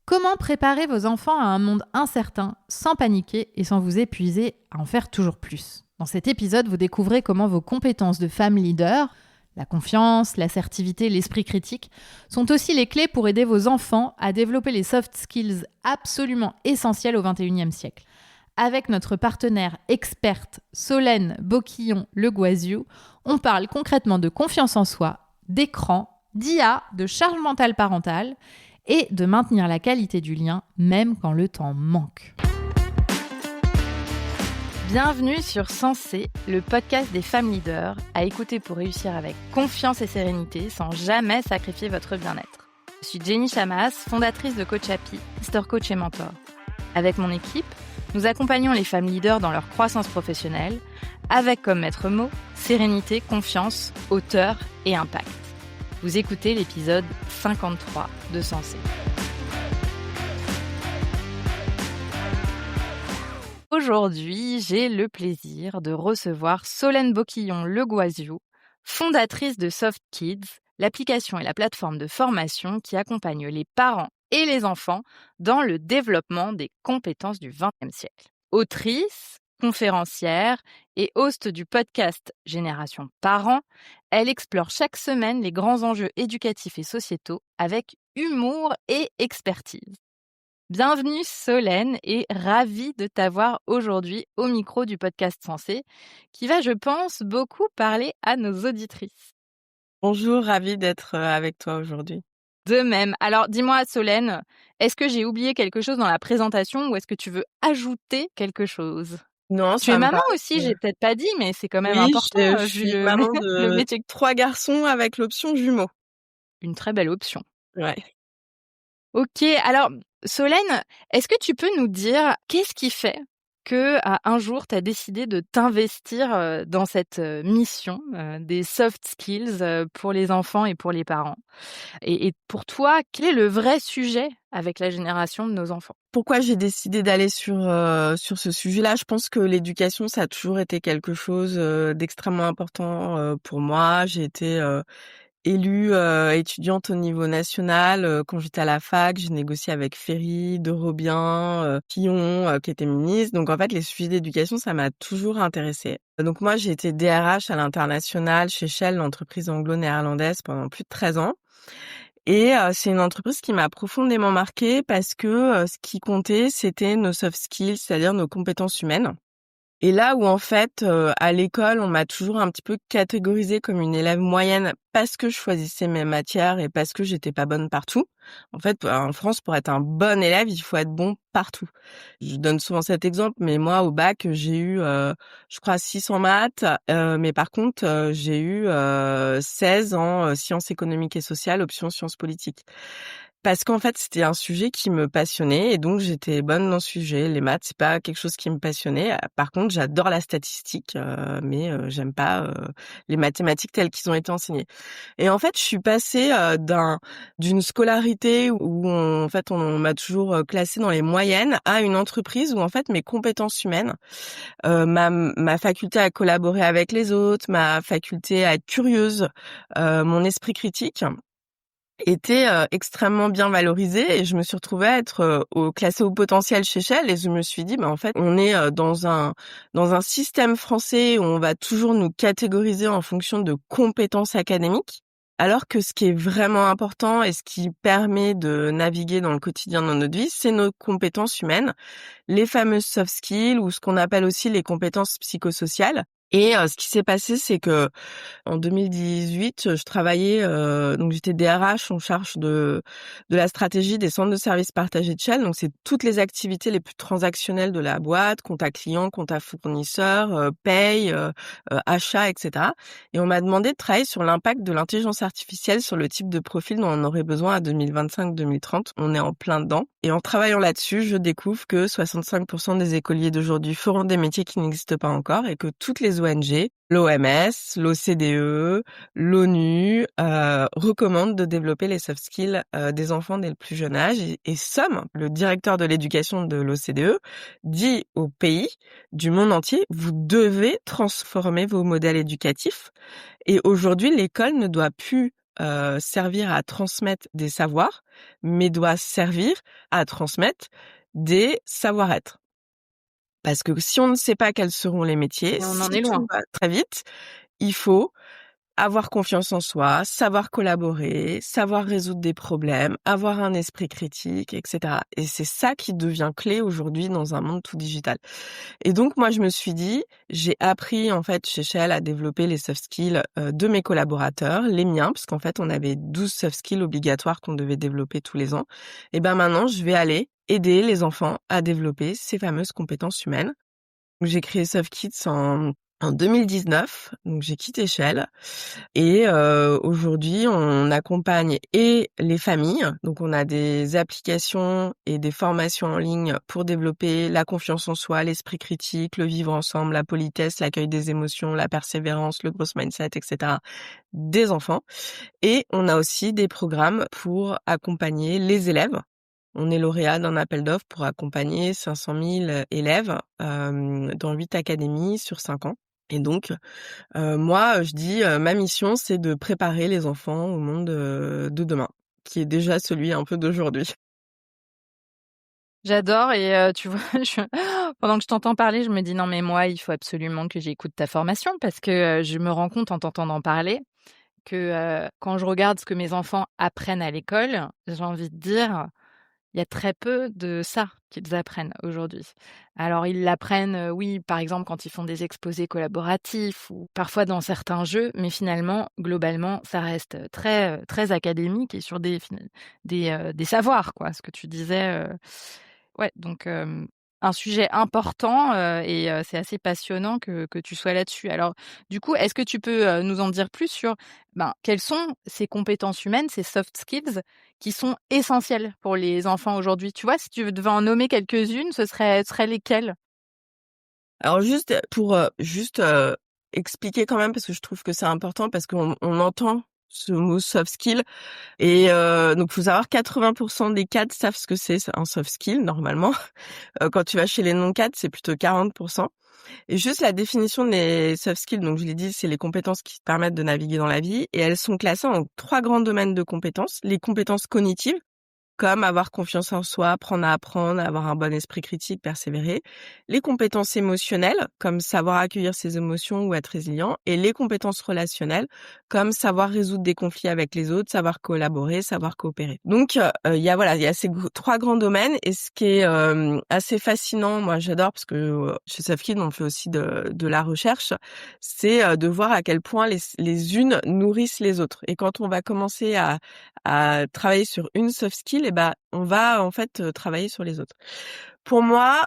Comment préparer vos enfants à un monde incertain sans paniquer et sans vous épuiser à en faire toujours plus? Dans cet épisode, vous découvrez comment vos compétences de femme leader, la confiance, l'assertivité, l'esprit critique, sont aussi les clés pour aider vos enfants à développer les soft skills absolument essentiels au XXIe siècle. Avec notre partenaire experte Solène Boquillon-Le Goisiou, on parle concrètement de confiance en soi, d'écran, d'IA, de charge mentale parentale et de maintenir la qualité du lien même quand le temps manque. Bienvenue sur Sensé, le podcast des femmes leaders, à écouter pour réussir avec confiance et sérénité sans jamais sacrifier votre bien-être. Je suis Jenny Chamas, fondatrice de Coach Happy, Master Coach et Mentor. Avec mon équipe, nous accompagnons les femmes leaders dans leur croissance professionnelle, avec comme maître mot sérénité, confiance, hauteur et impact. Vous écoutez l'épisode 53 de Sensé. Aujourd'hui, j'ai le plaisir de recevoir Solène Boquillon-Le Goisiou, fondatrice de Soft Kids, l'application et la plateforme de formation qui accompagne les parents et les enfants dans le développement des compétences du XXe siècle. Autrice, conférencière et host du podcast Génération Parents, elle explore chaque semaine les grands enjeux éducatifs et sociétaux avec humour et expertise. Bienvenue Solène et ravie de t'avoir aujourd'hui au micro du podcast Sensé qui va, je pense, beaucoup parler à nos auditrices. Bonjour, ravie d'être avec toi aujourd'hui. De même. Alors, dis-moi Solène, est-ce que j'ai oublié quelque chose dans la présentation ou est-ce que tu veux ajouter quelque chose? Non, Tu es ça me maman paraît. aussi, j'ai peut-être pas dit, mais c'est quand même Oui, important je vu suis le, maman le de métier. 3 garçons avec l'option jumeaux. Une très belle option. Ouais. Ok, alors Solène, est-ce que tu peux nous dire qu'est-ce qui fait que un jour tu as décidé de t'investir dans cette mission des soft skills pour les enfants et pour les parents? Et pour toi, quel est le vrai sujet avec la génération de nos enfants? Pourquoi j'ai décidé d'aller sur ce sujet-là? Je pense que l'éducation, ça a toujours été quelque chose d'extrêmement important pour moi. J'ai été élue étudiante au niveau national. Quand j'étais à la fac, j'ai négocié avec Ferry, de Robien, Fillon, qui était ministre. Donc en fait, les sujets d'éducation, ça m'a toujours intéressée. Donc moi, j'ai été DRH à l'international chez Shell, l'entreprise anglo-néerlandaise, pendant plus de 13 ans. Et c'est une entreprise qui m'a profondément marquée parce que ce qui comptait, c'était nos soft skills, c'est-à-dire nos compétences humaines. Et là où en fait, à l'école, on m'a toujours un petit peu catégorisée comme une élève moyenne parce que je choisissais mes matières et parce que j'étais pas bonne partout. En fait, en France, pour être un bon élève, il faut être bon partout. Je donne souvent cet exemple, mais moi, au bac, j'ai eu, je crois 6 en maths, mais par contre, j'ai eu 16 en sciences économiques et sociales, option sciences politiques. Parce qu'en fait, c'était un sujet qui me passionnait et donc j'étais bonne dans ce sujet. Les maths, c'est pas quelque chose qui me passionnait. Par contre, j'adore la statistique, mais j'aime pas les mathématiques telles qu'ils ont été enseignées. Et en fait, je suis passée d'une scolarité où en fait on m'a toujours classée dans les moyennes à une entreprise où en fait mes compétences humaines, ma faculté à collaborer avec les autres, ma faculté à être curieuse, mon esprit critique était extrêmement bien valorisée et je me suis retrouvée à être classée au potentiel chez Shell et je me suis dit en fait on est dans un système français où on va toujours nous catégoriser en fonction de compétences académiques alors que ce qui est vraiment important et ce qui permet de naviguer dans le quotidien dans notre vie, c'est nos compétences humaines, les fameuses soft skills ou ce qu'on appelle aussi les compétences psychosociales. Et ce qui s'est passé, c'est que en 2018, je travaillais, donc j'étais DRH en charge de la stratégie des centres de services partagés de Shell. Donc c'est toutes les activités les plus transactionnelles de la boîte, compta client, compta fournisseur, paye, achat, etc. Et on m'a demandé de travailler sur l'impact de l'intelligence artificielle sur le type de profil dont on aurait besoin à 2025-2030. On est en plein dedans. Et en travaillant là-dessus, je découvre que 65% des écoliers d'aujourd'hui feront des métiers qui n'existent pas encore et que toutes les ONG, l'OMS, l'OCDE, l'ONU recommandent de développer les soft skills des enfants dès le plus jeune âge. Et Somme, le directeur de l'éducation de l'OCDE, dit aux pays du monde entier, vous devez transformer vos modèles éducatifs. Et aujourd'hui, l'école ne doit plus servir à transmettre des savoirs, mais doit servir à transmettre des savoir-être. Parce que si on ne sait pas quels seront les métiers, Et on en si est tout loin. va très vite, il faut avoir confiance en soi, savoir collaborer, savoir résoudre des problèmes, avoir un esprit critique, et cetera. Et c'est ça qui devient clé aujourd'hui dans un monde tout digital. Et donc moi, je me suis dit, j'ai appris en fait chez Shell à développer les soft skills de mes collaborateurs, les miens, parce qu'en fait, on avait 12 soft skills obligatoires qu'on devait développer tous les ans. Et ben maintenant, je vais aller aider les enfants à développer ces fameuses compétences humaines. J'ai créé Soft Kids en 2019, donc j'ai quitté Shell et aujourd'hui on accompagne et les familles, donc on a des applications et des formations en ligne pour développer la confiance en soi, l'esprit critique, le vivre ensemble, la politesse, l'accueil des émotions, la persévérance, le growth mindset, etc. des enfants. Et on a aussi des programmes pour accompagner les élèves. On est lauréat d'un appel d'offres pour accompagner 500 000 élèves dans 8 académies sur 5 ans. Et donc, moi, je dis, ma mission, c'est de préparer les enfants au monde de demain, qui est déjà celui un peu d'aujourd'hui. J'adore et tu vois, pendant que je t'entends parler, je me dis: «Non mais moi, il faut absolument que j'écoute ta formation» parce que, je me rends compte en t'entendant parler que, quand je regarde ce que mes enfants apprennent à l'école, j'ai envie de dire, il y a très peu de ça qu'ils apprennent aujourd'hui. Alors ils l'apprennent, oui, par exemple, quand ils font des exposés collaboratifs ou parfois dans certains jeux, mais finalement, globalement, ça reste, très académique et sur des savoirs, quoi, ce que tu disais, ouais, donc un sujet important, et c'est assez passionnant que tu sois là-dessus. Alors du coup, est-ce que tu peux, nous en dire plus sur, ben, quelles sont ces compétences humaines, ces soft skills qui sont essentielles pour les enfants aujourd'hui? Tu vois, si tu devais en nommer quelques-unes, ce seraient lesquelles? Alors juste pour, expliquer quand même parce que je trouve que c'est important parce qu'on entend ce mot soft skill et donc faut savoir 80% des cadres savent ce que c'est un soft skill normalement. Quand tu vas chez les non cadres, c'est plutôt 40%. Et juste la définition des soft skills, donc je l'ai dit, c'est les compétences qui te permettent de naviguer dans la vie et elles sont classées en 3 grands domaines de compétences. Les compétences cognitives, comme avoir confiance en soi, apprendre à apprendre, avoir un bon esprit critique, persévérer. Les compétences émotionnelles, comme savoir accueillir ses émotions ou être résilient. Et les compétences relationnelles, comme savoir résoudre des conflits avec les autres, savoir collaborer, savoir coopérer. Donc, il y a ces 3 grands domaines. Et ce qui est assez fascinant, moi j'adore, parce que chez Softkid, on fait aussi de la recherche, c'est de voir à quel point les unes nourrissent les autres. Et quand on va commencer à travailler sur une soft skill, et ben, on va en fait travailler sur les autres. Pour moi,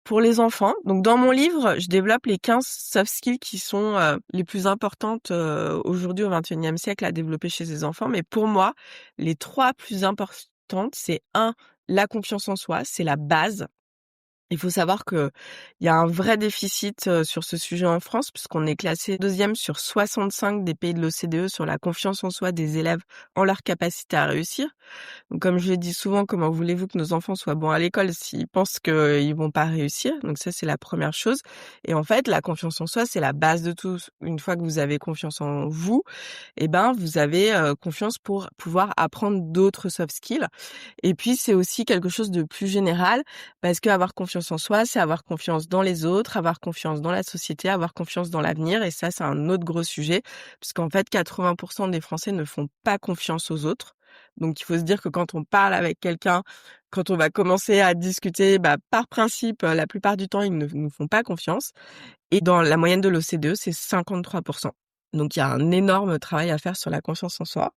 pour les enfants, donc dans mon livre, je développe les 15 soft skills qui sont les plus importantes aujourd'hui au XXIe siècle à développer chez les enfants. Mais pour moi, les 3 plus importantes, c'est un, la confiance en soi, c'est la base. Il faut savoir que il y a un vrai déficit sur ce sujet en France puisqu'on est classé 2e sur 65 des pays de l'OCDE sur la confiance en soi des élèves en leur capacité à réussir. Donc comme je le dis souvent, comment voulez-vous que nos enfants soient bons à l'école s'ils pensent qu'ils vont pas réussir? Donc ça, c'est la première chose. Et en fait, la confiance en soi, c'est la base de tout. Une fois que vous avez confiance en vous, eh ben, vous avez confiance pour pouvoir apprendre d'autres soft skills. Et puis, c'est aussi quelque chose de plus général parce qu'avoir confiance en soi, c'est avoir confiance dans les autres, avoir confiance dans la société, avoir confiance dans l'avenir. Et ça, c'est un autre gros sujet puisqu'en fait, 80% des Français ne font pas confiance aux autres. Donc, il faut se dire que quand on parle avec quelqu'un, quand on va commencer à discuter, bah, par principe, la plupart du temps, ils ne nous font pas confiance. Et dans la moyenne de l'OCDE, c'est 53%. Donc, il y a un énorme travail à faire sur la confiance en soi.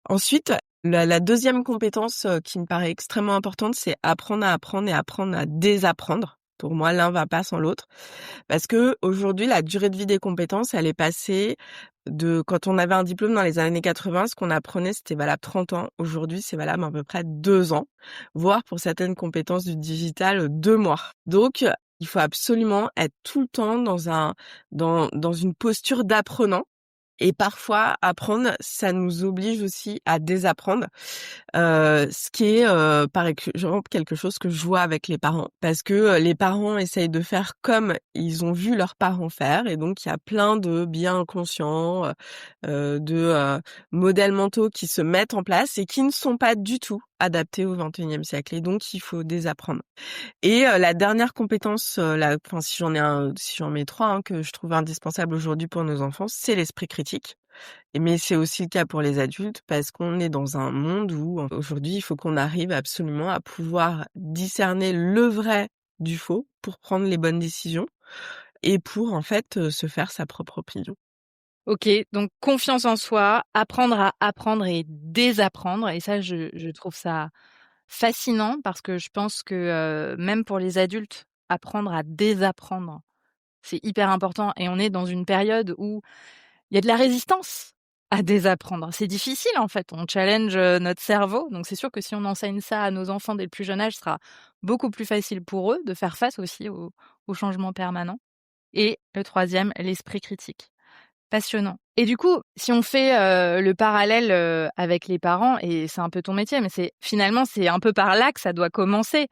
Ensuite, la deuxième compétence qui me paraît extrêmement importante, c'est apprendre à apprendre et apprendre à désapprendre. Pour moi, l'un va pas sans l'autre. Parce que aujourd'hui, la durée de vie des compétences, elle est passée de quand on avait un diplôme dans les années 80, ce qu'on apprenait, c'était valable 30 ans. Aujourd'hui, c'est valable à peu près 2 ans, voire pour certaines compétences du digital, 2 mois. Donc, il faut absolument être tout le temps dans une posture d'apprenant. Et parfois, apprendre, ça nous oblige aussi à désapprendre, ce qui est, par exemple, quelque chose que je vois avec les parents. Parce que, les parents essayent de faire comme ils ont vu leurs parents faire et donc il y a plein de biais inconscients, de, modèles mentaux qui se mettent en place et qui ne sont pas du tout adaptés au XXIe siècle et donc il faut désapprendre. Et la dernière compétence, enfin si j'en mets 3, hein, que je trouve indispensable aujourd'hui pour nos enfants, c'est l'esprit critique. Mais c'est aussi le cas pour les adultes parce qu'on est dans un monde où aujourd'hui, il faut qu'on arrive absolument à pouvoir discerner le vrai du faux pour prendre les bonnes décisions et pour en fait, se faire sa propre opinion. OK, donc confiance en soi, apprendre à apprendre et désapprendre et ça je trouve ça fascinant parce que je pense que, même pour les adultes, apprendre à désapprendre, c'est hyper important et on est dans une période où il y a de la résistance à désapprendre. C'est difficile en fait, on challenge, notre cerveau, donc c'est sûr que si on enseigne ça à nos enfants dès le plus jeune âge, ce sera beaucoup plus facile pour eux de faire face aussi aux changements permanents et le troisième, l'esprit critique. Passionnant et du coup, si on fait, le parallèle, avec les parents et c'est un peu ton métier, mais c'est un peu par là que ça doit commencer.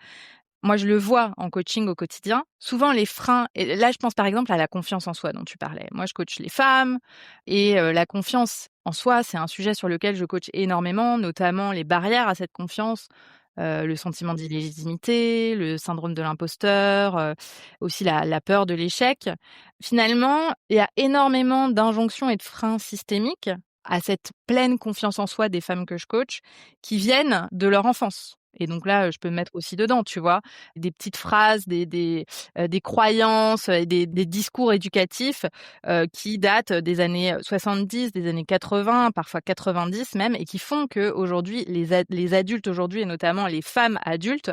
Moi, je le vois en coaching au quotidien. Souvent les freins et là, je pense par exemple à la confiance en soi dont tu parlais. Moi, je coach les femmes et la confiance en soi, c'est un sujet sur lequel je coach énormément, notamment les barrières à cette confiance, le sentiment d'illégitimité, le syndrome de l'imposteur, aussi la peur de l'échec. Finalement, il y a énormément d'injonctions et de freins systémiques à cette pleine confiance en soi des femmes que je coach, qui viennent de leur enfance et donc là, je peux me mettre aussi dedans, tu vois? Des petites phrases, des croyances et des discours éducatifs, qui datent des années 70, des années 80, parfois 90 même et qui font qu'aujourd'hui les adultes aujourd'hui et notamment les femmes adultes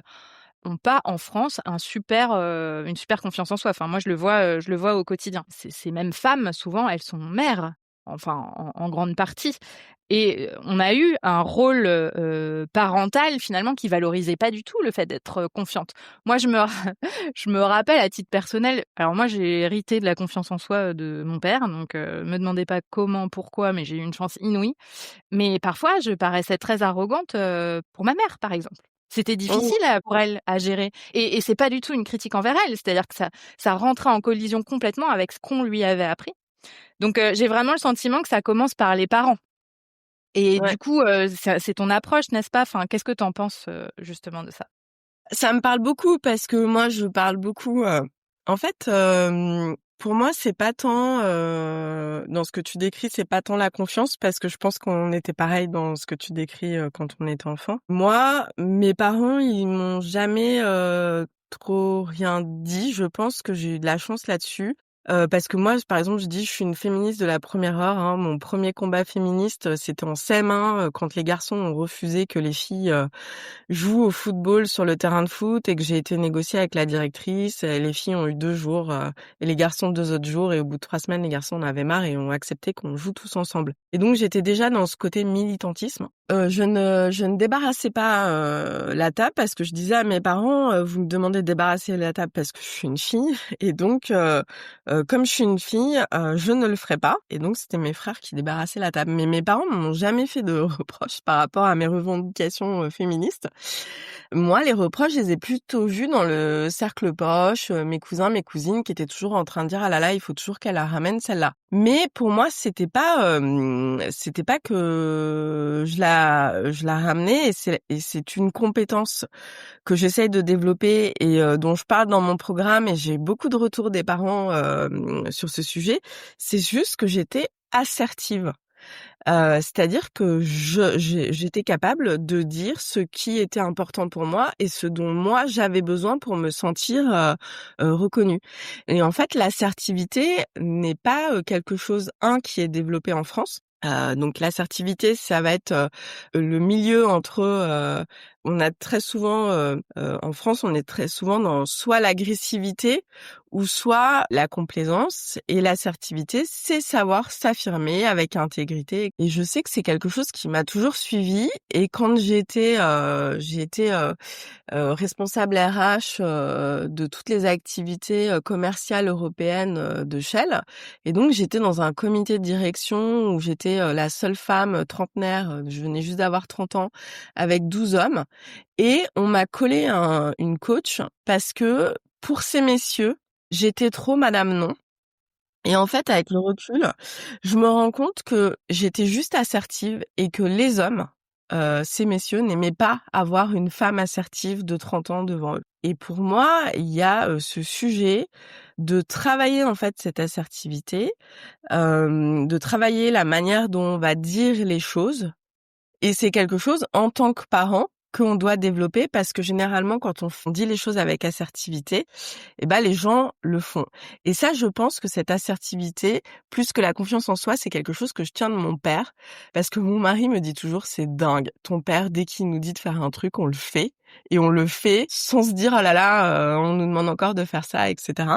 ont pas en France une super confiance en soi. Enfin moi je le vois au quotidien. Ces mêmes femmes souvent elles sont mères, enfin en grande partie et on a eu un rôle, parental finalement qui valorisait pas du tout le fait d'être, confiante. Moi je me rappelle à titre personnel, alors moi j'ai hérité de la confiance en soi, de mon père donc me demandez pas comment, pourquoi, mais j'ai eu une chance inouïe. Mais parfois, je paraissais très arrogante, pour ma mère, par exemple. C'était difficile, pour elle à gérer et c'est pas du tout une critique envers elle, c'est-à-dire que ça rentrait en collision complètement avec ce qu'on lui avait appris. Donc j'ai vraiment le sentiment que ça commence par les parents et Ouais. du coup, c'est ton approche, n'est-ce pas? Enfin, qu'est-ce que tu en penses, justement de ça? Ça me parle beaucoup parce que moi, je parle beaucoup, en fait, pour moi, c'est pas tant, dans ce que tu décris, c'est pas tant la confiance parce que je pense qu'on était pareil dans ce que tu décris, quand on était enfant. Moi, mes parents, ils m'ont jamais, trop rien dit. Je pense que j'ai eu de la chance là-dessus, parce que moi, par exemple, je dis: «Je suis une féministe de la première heure», hein. Mon premier combat féministe, c'était en CM1, quand les garçons ont refusé que les filles, joue au football sur le terrain de foot et que j'ai été négocier avec la directrice. Et les filles ont eu 2 jours, et les garçons 2 autres jours et au bout de 3 semaines, les garçons en avaient marre et ont accepté qu'on joue tous ensemble. Et donc j'étais déjà dans ce côté militantisme. Je ne débarrassais pas, la table parce que je disais à mes parents: «Vous me demandez de débarrasser la table parce que je suis une fille et donc comme je suis une fille, je ne le ferai pas». Et donc c'était mes frères qui débarrassaient la table. Mais mes parents m'ont jamais fait de reproches par rapport à mes revendications, féministes. Moi, les reproches, je les ai plutôt vus dans le cercle proche, mes cousins, mes cousines qui étaient toujours en train de dire: «Ah là là, il faut toujours qu'elle la ramène celle-là». Mais pour moi, c'était pas que je la ramenais et c'est une compétence que j'essaye de développer et dont je parle dans mon programme et j'ai beaucoup de retours des parents, sur ce sujet. C'est juste que j'étais assertive. C'est-à-dire que j'étais capable de dire ce qui était important pour moi et ce dont moi j'avais besoin pour me sentir, reconnue. Et en fait, l'assertivité n'est pas, quelque chose, qui est développé en France. Donc l'assertivité, ça va être, le milieu entre, on a très souvent, en France, on est très souvent dans soit l'agressivité ou soit la complaisance. Et l'assertivité, c'est savoir s'affirmer avec intégrité. Et je sais que c'est quelque chose qui m'a toujours suivie. Et quand j'ai été responsable RH de toutes les activités commerciales européennes de Shell. Et donc, j'étais dans un comité de direction où j'étais la seule femme trentenaire. Je venais juste d'avoir 30 ans, avec 12 hommes. Et on m'a collé une coach parce que pour ces messieurs, j'étais trop Madame Non. Et en fait, avec le recul, je me rends compte que j'étais juste assertive et que les hommes, ces messieurs, n'aimaient pas avoir une femme assertive de 30 ans devant eux. Et pour moi, il y a ce sujet de travailler en fait cette assertivité, de travailler la manière dont on va dire les choses. Et c'est quelque chose, en tant que parent, qu'on doit développer parce que généralement, quand on dit les choses avec assertivité, eh ben, les gens le font. Et ça, je pense que cette assertivité, plus que la confiance en soi, c'est quelque chose que je tiens de mon père. Parce que mon mari me dit toujours, c'est dingue. Ton père, dès qu'il nous dit de faire un truc, on le fait. Et on le fait sans se dire, oh là là, on nous demande encore de faire ça, etc.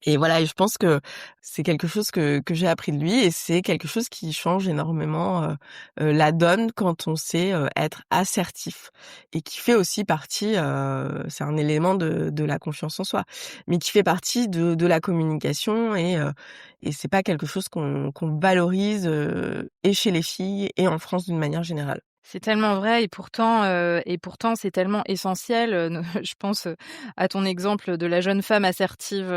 Et voilà, et je pense que c'est quelque chose que j'ai appris de lui et c'est quelque chose qui change énormément la donne quand on sait être assertif et qui fait aussi partie, c'est un élément de la confiance en soi, mais qui fait partie de la communication et c'est pas quelque chose qu'on valorise et chez les filles et en France d'une manière générale. C'est tellement vrai et pourtant c'est tellement essentiel, je pense, à ton exemple de la jeune femme assertive,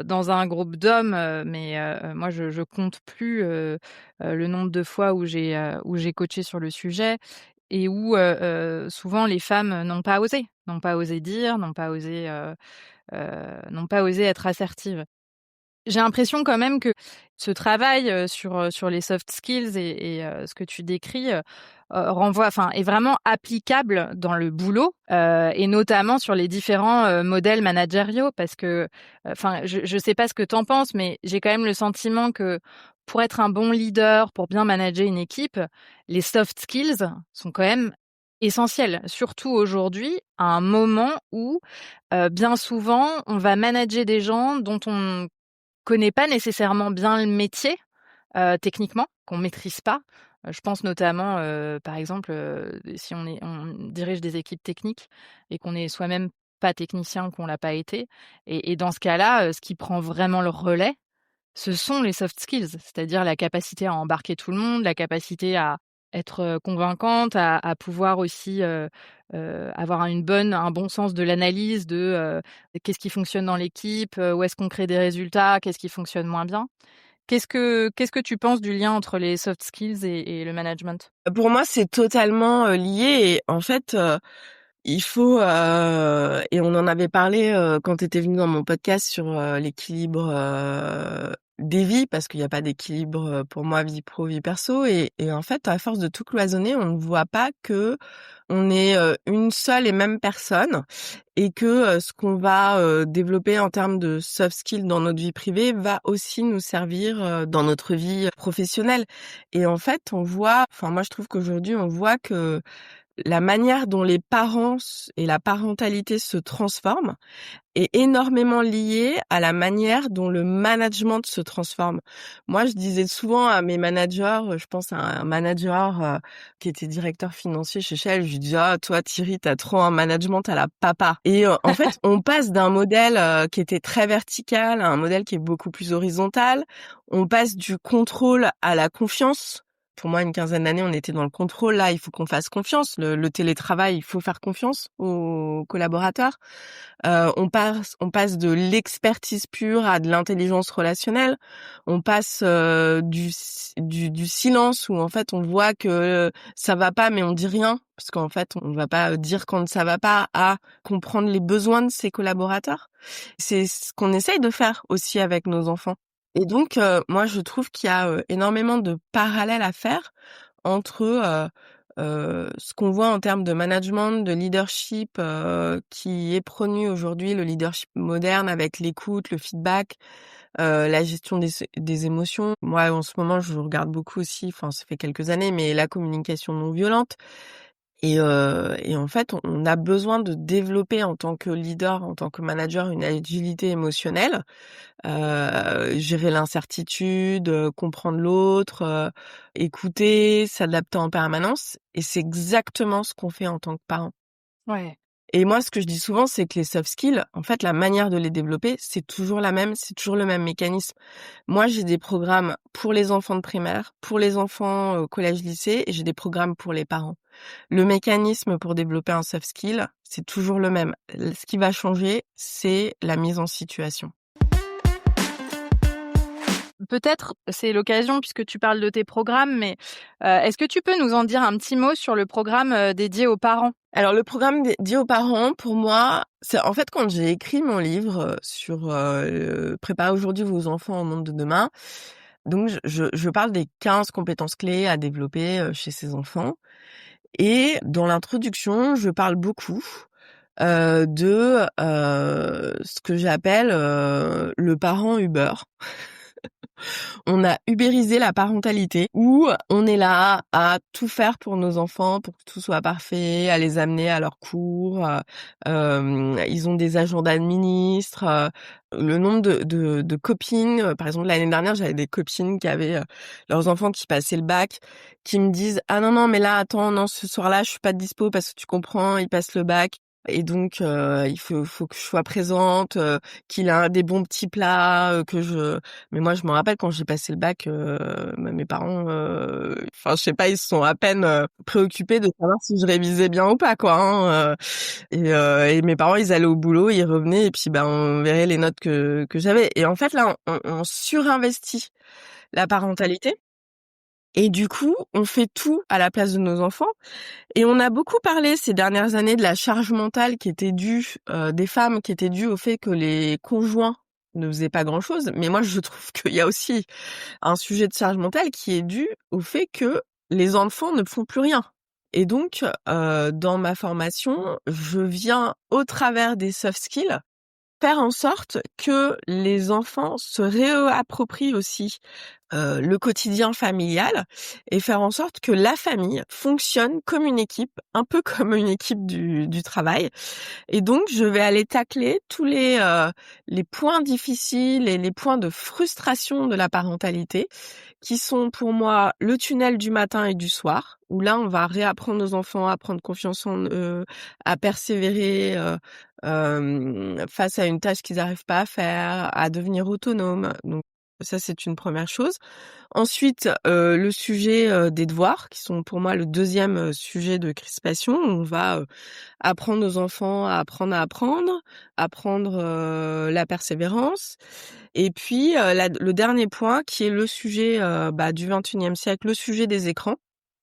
dans un groupe d'hommes, mais moi je compte plus, le nombre de fois où j'ai coaché sur le sujet et où, souvent les femmes n'ont pas osé dire, n'ont pas osé être assertives. J'ai l'impression quand même que ce travail, sur les soft skills et ce que tu décris, renvoie enfin, est vraiment applicable dans le boulot, et notamment sur les différents, modèles managériaux parce que, enfin, je sais pas ce que tu en penses, mais j'ai quand même le sentiment que pour être un bon leader, pour bien manager une équipe, les soft skills sont quand même essentiels. Surtout aujourd'hui, à un moment où, bien souvent, on va manager des gens dont on connaît pas nécessairement bien le métier, techniquement, qu'on maîtrise pas. Je pense notamment, par exemple, si on dirige des équipes techniques et qu'on est soi-même pas technicien ou qu'on l'a pas été et dans ce cas-là, ce qui prend vraiment le relais, ce sont les soft skills, c'est-à-dire la capacité à embarquer tout le monde, la capacité à être, convaincante, à pouvoir aussi, avoir un bon sens de l'analyse de, qu'est-ce qui fonctionne dans l'équipe, où est-ce qu'on crée des résultats, qu'est-ce qui fonctionne moins bien. Qu'est-ce que tu penses du lien entre les soft skills et le management? Pour moi, c'est totalement lié et en fait, il faut, et on en avait parlé, quand tu étais venue dans mon podcast sur, l'équilibre, des vies, parce qu'il y a pas d'équilibre, pour moi vie pro, vie perso et en fait, à force de tout cloisonner, on ne voit pas que on est, une seule et même personne et que, ce qu'on va, développer en termes de soft skills dans notre vie privée va aussi nous servir, dans notre vie professionnelle et en fait, on voit enfin moi je trouve qu'aujourd'hui, on voit que la manière dont les parents et la parentalité se transforment est énormément liée à la manière dont le management se transforme. Moi, je disais souvent à mes managers, je pense à un manager qui était directeur financier chez Shell, je lui disais: «Ah toi Thierry, t'as trop un management à la papa» et en fait, on passe d'un modèle qui était très vertical à un modèle qui est beaucoup plus horizontal. On passe du contrôle à la confiance. Pour moi, une quinzaine d'années, on était dans le contrôle. Là, il faut qu'on fasse confiance. Le télétravail, il faut faire confiance aux collaborateurs. On passe de l'expertise pure à de l'intelligence relationnelle. On passe du silence où en fait on voit que ça va pas, mais on dit rien parce qu'en fait on va pas dire quand ça va pas, à comprendre les besoins de ses collaborateurs. C'est ce qu'on essaye de faire aussi avec nos enfants. Et donc, moi, je trouve qu'il y a, énormément de parallèles à faire entre, ce qu'on voit en termes de management, de leadership, qui est prôné aujourd'hui, le leadership moderne avec l'écoute, le feedback, la gestion des émotions. Moi, en ce moment, je regarde beaucoup aussi, enfin, ça fait quelques années, mais la communication non violente. Et en fait, on a besoin de développer en tant que leader, en tant que manager, une agilité émotionnelle, gérer l'incertitude, comprendre l'autre, écouter, s'adapter en permanence. Et c'est exactement ce qu'on fait en tant que parent. Ouais. Et moi, ce que je dis souvent, c'est que les soft skills, en fait, la manière de les développer, c'est toujours la même, c'est toujours le même mécanisme. Moi, j'ai des programmes pour les enfants de primaire, pour les enfants collège-lycée, et j'ai des programmes pour les parents. Le mécanisme pour développer un soft skill, c'est toujours le même. Ce qui va changer, c'est la mise en situation. Peut-être, c'est l'occasion puisque tu parles de tes programmes, mais est-ce que tu peux nous en dire un petit mot sur le programme, dédié aux parents? Alors le programme dédié aux parents, pour moi, c'est en fait quand j'ai écrit mon livre sur préparer aujourd'hui vos enfants au monde de demain. Donc je parle des 15 compétences clés à développer chez ces enfants. Et dans l'introduction, je parle beaucoup de ce que j'appelle le parent Uber. On a ubérisé la parentalité où on est là à tout faire pour nos enfants, pour que tout soit parfait, à les amener à leurs cours. Ils ont des agendas de ministres. Le nombre de copines, par exemple l'année dernière, j'avais des copines qui avaient leurs enfants qui passaient le bac, qui me disent: «Ah non, non, mais là, attends, non, ce soir-là, je suis pas dispo parce que tu comprends, ils passent le bac et donc il faut que je sois présente, qu'il a des bons petits plats, que je». Mais moi, je me rappelle quand j'ai passé le bac, mes parents, enfin, je sais pas, ils se sont à peine préoccupés de savoir si je révisais bien ou pas, quoi, hein. Et mes parents, ils allaient au boulot, ils revenaient et puis, ben, on verrait les notes que j'avais. Et en fait, là, on surinvestit la parentalité et du coup, on fait tout à la place de nos enfants. Et on a beaucoup parlé ces dernières années de la charge mentale qui était due, des femmes, qui était due au fait que les conjoints ne faisaient pas grand-chose. Mais moi, je trouve qu'il y a aussi un sujet de charge mentale qui est dû au fait que les enfants ne font plus rien. Et donc, dans ma formation, je viens, au travers des soft skills, faire en sorte que les enfants se réapproprient aussi le quotidien familial et faire en sorte que la famille fonctionne comme une équipe, un peu comme une équipe du travail. Et donc, je vais aller tacler tous les points difficiles et les points de frustration de la parentalité, qui sont pour moi le tunnel du matin et du soir, où là, on va réapprendre aux enfants à prendre confiance en eux, à persévérer face à une tâche qu'ils n'arrivent pas à faire, à devenir autonomes. Donc ça, c'est une première chose. Ensuite, le sujet des devoirs, qui sont pour moi le deuxième sujet de crispation. On va apprendre aux enfants à apprendre la persévérance. Et puis le dernier point qui est le sujet du 21e siècle, le sujet des écrans.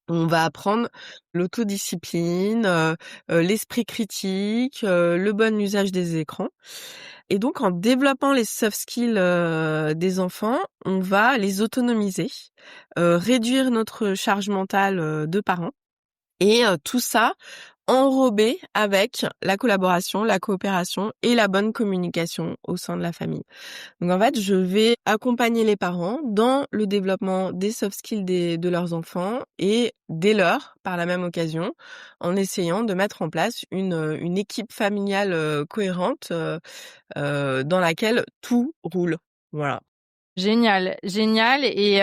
On va apprendre l'autodiscipline, l'esprit critique, le bon usage des écrans. Et donc en développant les soft skills des enfants, on va les autonomiser, réduire notre charge mentale de parents et tout ça enrobé avec la collaboration, la coopération et la bonne communication au sein de la famille. Donc en fait, je vais accompagner les parents dans le développement des soft skills de leurs enfants et des leurs par la même occasion, en essayant de mettre en place une équipe familiale cohérente dans laquelle tout roule. Voilà. Génial, génial et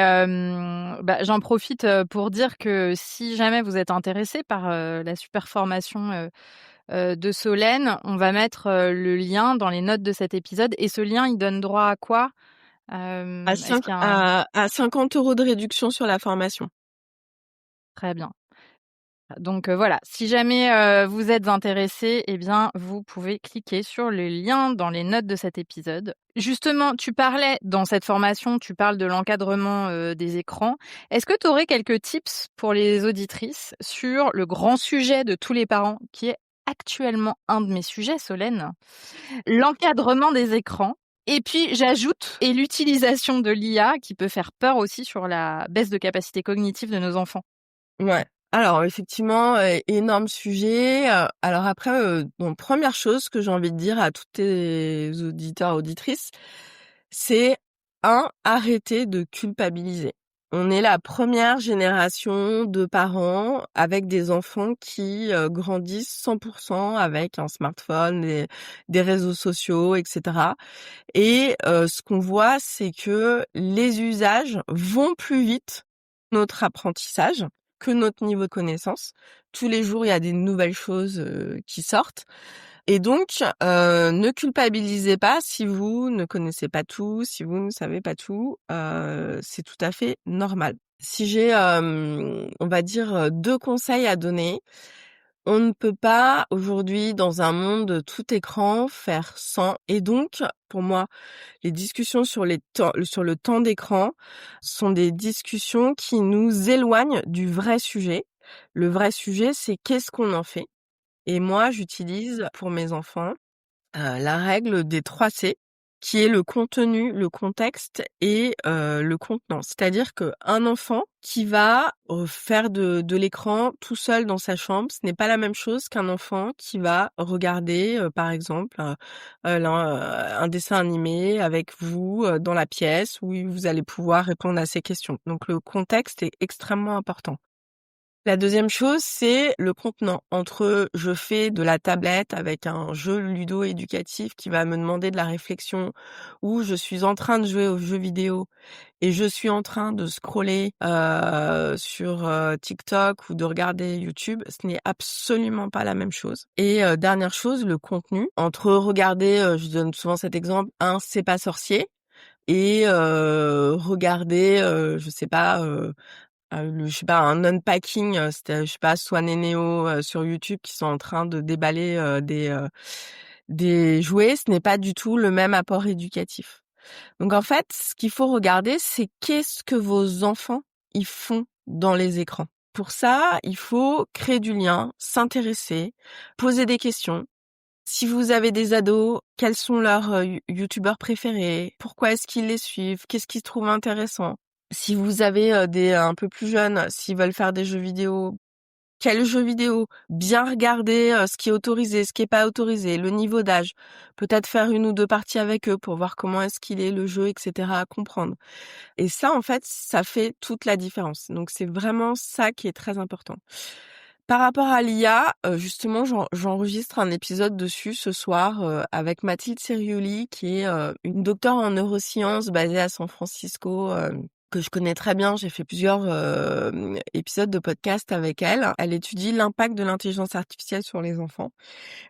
j'en profite, pour dire que si jamais vous êtes intéressés par, la super formation, de Solène, on va mettre, le lien dans les notes de cet épisode et ce lien, il donne droit à quoi? Est-ce qu'il y a un À 50 € de réduction sur la formation. très bien. Donc voilà, si jamais, vous êtes intéressés eh bien, vous pouvez cliquer sur le lien dans les notes de cet épisode. Justement, tu parlais dans cette formation, tu parles de l'encadrement, des écrans. Est-ce que tu aurais quelques tips pour les auditrices sur le grand sujet de tous les parents, qui est actuellement un de mes sujets, Solène? L'encadrement des écrans et puis j'ajoute et l'utilisation de l'IA qui peut faire peur aussi sur la baisse de capacité cognitive de nos enfants. Ouais. Alors effectivement, énorme sujet. Alors après, bon, première chose que j'ai envie de dire à tous tes auditeurs, auditrices, c'est arrêtez de culpabiliser. On est la première génération de parents avec des enfants qui grandissent 100% avec un smartphone, des réseaux sociaux, etc. Et ce qu'on voit, c'est que les usages vont plus vite notre apprentissage que notre niveau de connaissance. Tous les jours, il y a des nouvelles choses qui sortent. Et donc, ne culpabilisez pas si vous ne connaissez pas tout, si vous ne savez pas tout, c'est tout à fait normal. Si j'ai, on va dire, 2 conseils à donner, on ne peut pas aujourd'hui dans un monde tout écran faire sans et donc pour moi, les discussions sur le temps d'écran sont des discussions qui nous éloignent du vrai sujet. Le vrai sujet, c'est qu'est-ce qu'on en fait? Et moi, j'utilise pour mes enfants la règle des 3 C, qui est le contenu, le contexte et le contenant. C'est-à-dire qu'un enfant qui va faire de l'écran tout seul dans sa chambre, ce n'est pas la même chose qu'un enfant qui va regarder, par exemple, un dessin animé avec vous, dans la pièce où vous allez pouvoir répondre à ses questions. Donc le contexte est extrêmement important. La deuxième chose, c'est le contenant. Entre je fais de la tablette avec un jeu ludo-éducatif qui va me demander de la réflexion, ou je suis en train de jouer aux jeux vidéo et je suis en train de scroller sur TikTok ou de regarder YouTube, ce n'est absolument pas la même chose. Et dernière chose, le contenu. Entre regarder, je donne souvent cet exemple, un C'est pas sorcier et regarder, je sais pas, je sais pas, un unpacking, c'était, je sais pas, Swan et Neo, sur YouTube qui sont en train de déballer, des jouets, ce n'est pas du tout le même apport éducatif. Donc en fait, ce qu'il faut regarder, c'est qu'est-ce que vos enfants, ils font dans les écrans. Pour ça, il faut créer du lien, s'intéresser, poser des questions. Si vous avez des ados, quels sont leurs, youtubeurs préférés? Pourquoi est-ce qu'ils les suivent? Qu'est-ce qu'ils trouvent intéressant? Si vous avez des un peu plus jeunes, s'ils veulent faire des jeux vidéo, quels jeux vidéo? Bien regarder ce qui est autorisé, ce qui est pas autorisé, le niveau d'âge. Peut-être faire 1 ou 2 parties avec eux pour voir comment est-ce qu'il est le jeu, etc. à comprendre. Et ça, en fait, ça fait toute la différence. Donc c'est vraiment ça qui est très important. Par rapport à l'IA, justement, j'enregistre un épisode dessus ce soir avec Mathilde Serioli, qui est une docteure en neurosciences basée à San Francisco, que je connais très bien. J'ai fait plusieurs épisodes de podcast avec elle. Elle étudie l'impact de l'intelligence artificielle sur les enfants.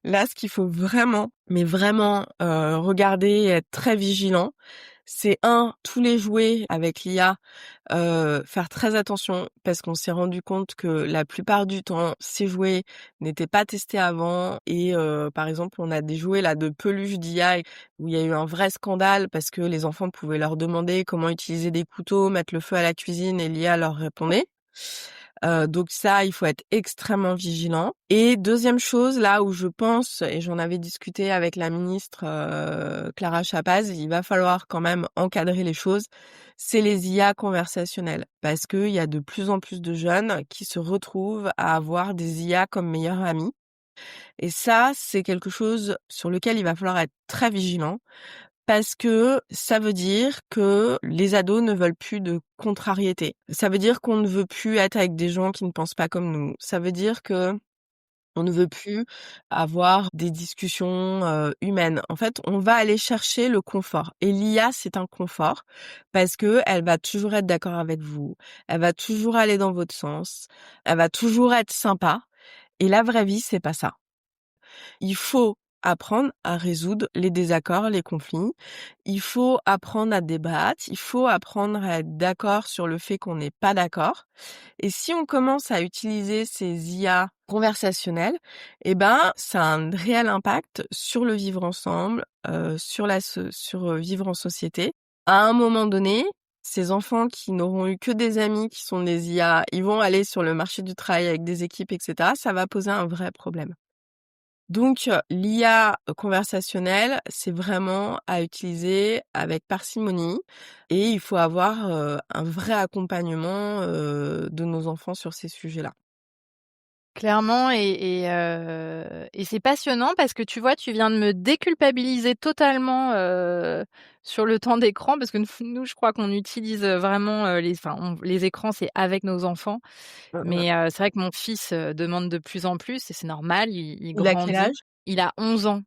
Là, ce qu'il faut vraiment, mais vraiment regarder et être très vigilant, c'est tous les jouets avec l'IA, faire très attention parce qu'on s'est rendu compte que la plupart du temps, ces jouets n'étaient pas testés avant et par exemple, on a des jouets là de peluche d'IA où il y a eu un vrai scandale parce que les enfants pouvaient leur demander comment utiliser des couteaux, mettre le feu à la cuisine et l'IA leur répondait. Donc ça, il faut être extrêmement vigilant. Et deuxième chose, là où je pense, et j'en avais discuté avec la ministre Clara Chapaz, il va falloir quand même encadrer les choses, c'est les IA conversationnelles. Parce qu'il y a de plus en plus de jeunes qui se retrouvent à avoir des IA comme meilleurs amis. Et ça, c'est quelque chose sur lequel il va falloir être très vigilant parce que ça veut dire que les ados ne veulent plus de contrariété. Ça veut dire qu'on ne veut plus être avec des gens qui ne pensent pas comme nous. Ça veut dire que on ne veut plus avoir des discussions humaines. En fait, on va aller chercher le confort. Et l'IA, c'est un confort parce que elle va toujours être d'accord avec vous. Elle va toujours aller dans votre sens. Elle va toujours être sympa. Et la vraie vie, c'est pas ça. Il faut apprendre à résoudre les désaccords, les conflits. Il faut apprendre à débattre. Il faut apprendre à être d'accord sur le fait qu'on n'est pas d'accord. Et si on commence à utiliser ces IA conversationnelles, eh ben, ça a un réel impact sur le vivre ensemble, sur vivre en société. À un moment donné, ces enfants qui n'auront eu que des amis qui sont des IA, ils vont aller sur le marché du travail avec des équipes, etc. Ça va poser un vrai problème. Donc, l'IA conversationnelle, c'est vraiment à utiliser avec parcimonie et il faut avoir, un vrai accompagnement, de nos enfants sur ces sujets-là. Clairement et c'est passionnant parce que tu vois, tu viens de me déculpabiliser totalement, sur le temps d'écran parce que nous, je crois qu'on utilise, vraiment, les écrans, c'est avec nos enfants. Hein, hein. Mais, c'est vrai que mon fils, demande de plus en plus et c'est normal, il Il a quel grandit. âge? Il a 11 ans.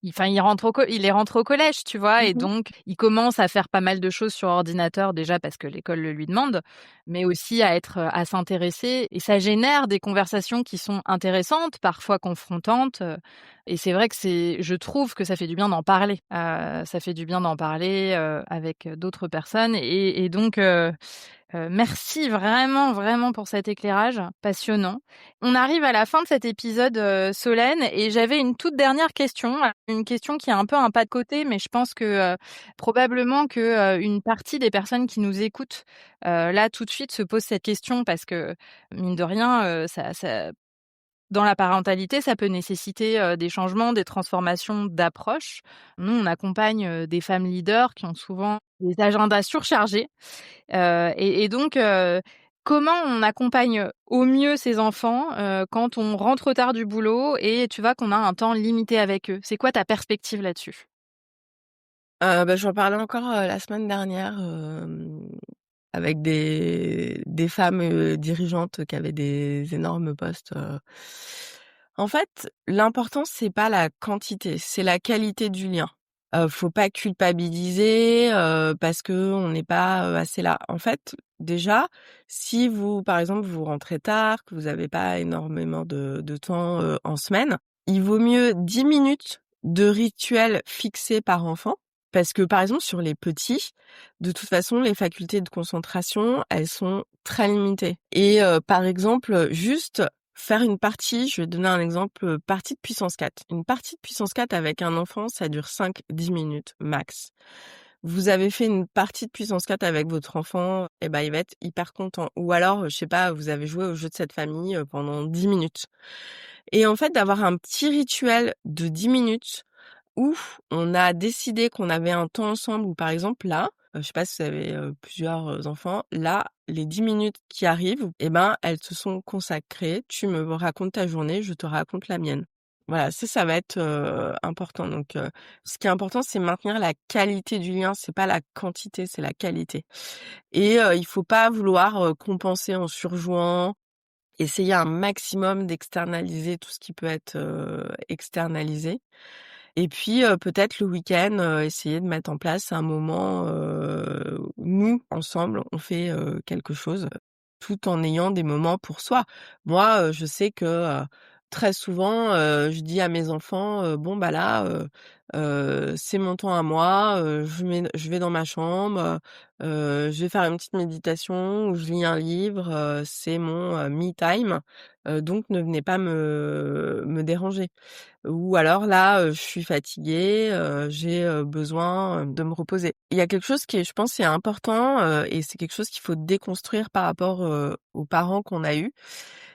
Il est rentré au collège, tu vois? Et Mmh. donc il commence à faire pas mal de choses sur ordinateur déjà parce que l'école le lui demande, mais aussi à s'intéresser et ça génère des conversations qui sont intéressantes, parfois confrontantes, et c'est vrai que je trouve que ça fait du bien d'en parler. Ça fait du bien d'en parler, avec, d'autres personnes et donc merci vraiment, vraiment pour cet éclairage passionnant. On arrive à la fin de cet épisode, Solène et j'avais une toute dernière question, une question qui a un peu un pas de côté, mais je pense que, probablement que, une partie des personnes qui nous écoutent, là, tout de suite, se posent cette question parce que, mine de rien, ça dans la parentalité, ça peut nécessiter, des changements, des transformations d'approche. Nous, on accompagne, des femmes leaders qui ont souvent des agendas surchargés. Donc, comment on accompagne au mieux ces enfants, quand on rentre tard du boulot et tu vois qu'on a un temps limité avec eux? C'est quoi ta perspective là-dessus? Bah, j'en parlais encore, la semaine dernière, avec des femmes, dirigeantes qui avaient des énormes postes. En fait, l'important, c'est pas la quantité, c'est la qualité du lien. Faut pas culpabiliser, parce qu'on n'est pas, assez là. En fait, déjà, si vous, par exemple, vous rentrez tard, que vous avez pas énormément de temps, en semaine, il vaut mieux 10 minutes de rituel fixé par enfant. Parce que, par exemple, sur les petits, de toute façon, les facultés de concentration, elles sont très limitées. Et par exemple, juste faire une partie, je vais donner un exemple, partie de puissance 4. Une partie de puissance 4 avec un enfant, ça dure 5-10 minutes max. Vous avez fait une partie de puissance 4 avec votre enfant, et ben, il va être hyper content. Ou alors, je sais pas, vous avez joué au jeu de cette famille, pendant 10 minutes. Et en fait, d'avoir un petit rituel de 10 minutes où on a décidé qu'on avait un temps ensemble où, par exemple, là, je sais pas si vous avez, plusieurs, enfants, là, les 10 minutes qui arrivent, eh ben, elles te sont consacrées. Tu me racontes ta journée, je te raconte la mienne. Voilà, ça va être, important. Donc, ce qui est important, c'est maintenir la qualité du lien. C'est pas la quantité, c'est la qualité. Et il faut pas vouloir, compenser en surjouant. Essayer un maximum d'externaliser tout ce qui peut être, externalisé. Et puis, peut-être le week-end, essayer de mettre en place un moment, où nous, ensemble, on fait, quelque chose, tout en ayant des moments pour soi. Moi, je sais que, très souvent, je dis à mes enfants, «Bon, bah, là, c'est mon temps à moi, je vais dans ma chambre, je vais faire une petite méditation ou je lis un livre, c'est mon, me time, donc ne venez pas me déranger». Ou alors là, je suis fatiguée, j'ai, besoin, de me reposer. Il y a quelque chose qui est, je pense, c'est important, et c'est quelque chose qu'il faut déconstruire par rapport, aux parents qu'on a eus.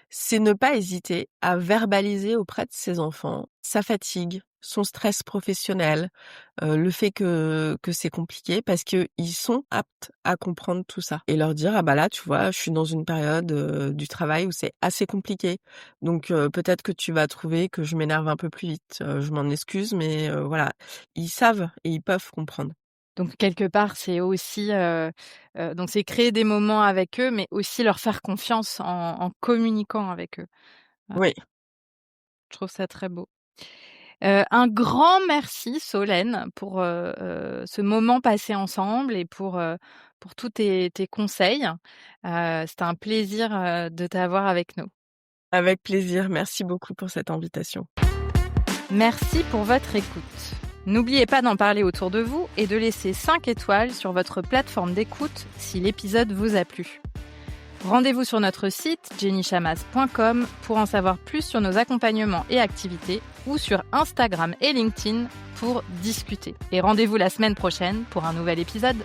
C'est ne pas hésiter à verbaliser auprès de ses enfants sa fatigue, son stress professionnel, le fait que c'est compliqué parce qu'ils sont aptes à comprendre tout ça et leur dire: «Ah bah là, tu vois, je suis dans une période, du travail où c'est assez compliqué, donc peut-être que tu vas trouver que je m'énerve un peu plus vite, je m'en excuse mais voilà». Ils savent et ils peuvent comprendre. Donc quelque part, c'est aussi, donc c'est créer des moments avec eux, mais aussi leur faire confiance en communiquant avec eux. Ah, Oui, je trouve ça très beau. Un grand merci Solène pour, ce moment passé ensemble et pour tous tes conseils. C'était un plaisir, de t'avoir avec nous. avec plaisir. Merci beaucoup pour cette invitation. Merci pour votre écoute. N'oubliez pas d'en parler autour de vous et de laisser 5 étoiles sur votre plateforme d'écoute si l'épisode vous a plu. Rendez-vous sur notre site jennychamas.com pour en savoir plus sur nos accompagnements et activités ou sur Instagram et LinkedIn pour discuter. Et rendez-vous la semaine prochaine pour un nouvel épisode.